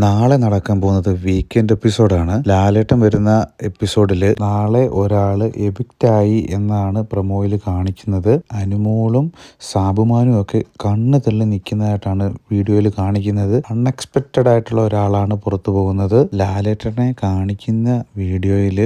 നാളെ നടക്കാൻ പോകുന്നത് വീക്കെൻഡ് എപ്പിസോഡാണ്. ലാലേട്ടൻ വരുന്ന എപ്പിസോഡിൽ നാളെ ഒരാൾ എവിക്റ്റായി എന്നാണ് പ്രൊമോയിൽ കാണിക്കുന്നത്. അനുമോളും സാബുമാനും ഒക്കെ കണ്ണ് തള്ളി നിൽക്കുന്നതായിട്ടാണ് വീഡിയോയിൽ കാണിക്കുന്നത്. അൺഎക്സ്പെക്റ്റഡ് ആയിട്ടുള്ള ഒരാളാണ് പുറത്തു പോകുന്നത്. ലാലേട്ടനെ കാണിക്കുന്ന വീഡിയോയിൽ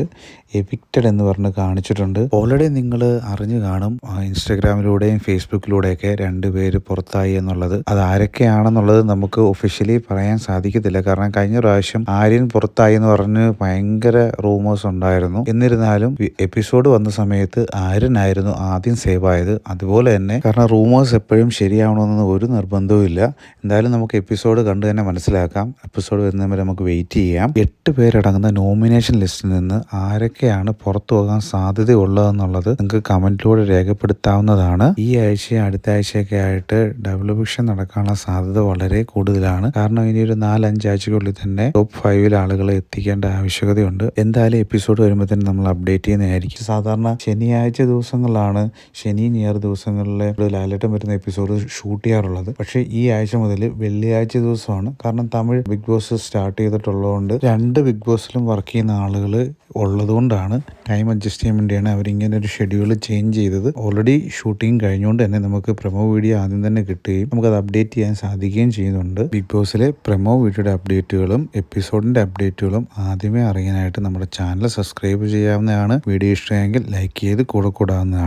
എവിക്റ്റഡ് എന്ന് പറഞ്ഞ് കാണിച്ചിട്ടുണ്ട്. ഓൾറെഡി നിങ്ങൾ അറിഞ്ഞു കാണും, ഇൻസ്റ്റാഗ്രാമിലൂടെയും ഫേസ്ബുക്കിലൂടെയൊക്കെ 2 പേര് പുറത്തായി എന്നുള്ളത്. അത് ആരൊക്കെയാണെന്നുള്ളത് നമുക്ക് ഒഫീഷ്യലി പറയാൻ സാധിക്കത്തില്ല. കാരണം കഴിഞ്ഞ പ്രാവശ്യം ആര്യൻ പുറത്തായി എന്ന് പറഞ്ഞ് ഭയങ്കര റൂമേഴ്സ് ഉണ്ടായിരുന്നു. എന്നിരുന്നാലും എപ്പിസോഡ് വന്ന സമയത്ത് ആര്യനായിരുന്നു ആദ്യം സേവ് ആയത്. അതുപോലെ തന്നെ കാരണം റൂമേഴ്സ് എപ്പോഴും ശരിയാവണമെന്ന് ഒരു നിർബന്ധവും ഇല്ല. എന്തായാലും നമുക്ക് എപ്പിസോഡ് കണ്ടു തന്നെ മനസ്സിലാക്കാം. എപ്പിസോഡ് വരുന്നവരെ നമുക്ക് വെയിറ്റ് ചെയ്യാം. 8 പേരടങ്ങുന്ന നോമിനേഷൻ ലിസ്റ്റിൽ നിന്ന് ആരൊക്കെയാണ് പുറത്തു പോകാൻ സാധ്യതയുള്ളതെന്നുള്ളത് നിങ്ങൾക്ക് കമന്റിലൂടെ രേഖപ്പെടുത്താവുന്നതാണ്. ഈ ആഴ്ചയും അടുത്ത ആഴ്ചയൊക്കെ ആയിട്ട് ഡബിൾ എവിക്ഷൻ നടക്കാനുള്ള സാധ്യത വളരെ കൂടുതലാണ്. കാരണം ഇനി ഒരു 4-5 ആഴ്ചയ്ക്കുള്ളിൽ തന്നെ ടോപ്പ് 5 ആളുകളെ എത്തിക്കേണ്ട ആവശ്യകതയുണ്ട്. എന്തായാലും എപ്പിസോഡ് വരുമ്പോൾ തന്നെ നമ്മൾ അപ്ഡേറ്റ് ചെയ്യുന്നതായിരിക്കും. സാധാരണ ശനിയാഴ്ച ദിവസങ്ങളിലാണ്, ശനി ഞായർ ദിവസങ്ങളിലെ ലാലേട്ടൻ വരുന്ന എപ്പിസോഡ് ഷൂട്ട് ചെയ്യാറുള്ളത്. പക്ഷേ ഈ ആഴ്ച മുതൽ വെള്ളിയാഴ്ച ദിവസമാണ്. കാരണം തമിഴ് ബിഗ് ബോസ് സ്റ്റാർട്ട് ചെയ്തിട്ടുള്ളതുകൊണ്ട് 2 ബിഗ് ബോസിലും വർക്ക് ചെയ്യുന്ന ആളുകൾ ഉള്ളതുകൊണ്ടാണ്, ടൈം അഡ്ജസ്റ്റ് ചെയ്യാൻ വേണ്ടിയാണ് അവരിങ്ങനെ ഒരു ഷെഡ്യൂൾ ചേഞ്ച് ചെയ്തത്. ഓൾറെഡി ഷൂട്ടിംഗ് കഴിഞ്ഞുകൊണ്ട് തന്നെ നമുക്ക് പ്രൊമോ വീഡിയോ ആദ്യം തന്നെ കിട്ടുകയും നമുക്കത് അപ്ഡേറ്റ് ചെയ്യാൻ സാധിക്കുകയും ചെയ്യുന്നുണ്ട്. ബിഗ് ബോസിലെ പ്രൊമോ വീഡിയോയുടെ അപ്ഡേറ്റുകളും എപ്പിസോഡിൻ്റെ അപ്ഡേറ്റുകളും ആദ്യമേ അറിയാനായിട്ട് നമ്മുടെ ചാനൽ സബ്സ്ക്രൈബ് ചെയ്യാവുന്നതാണ്. വീഡിയോ ഇഷ്ടമെങ്കിൽ ലൈക്ക് ചെയ്ത് കൂടെ കൂടാവുന്നതാണ്.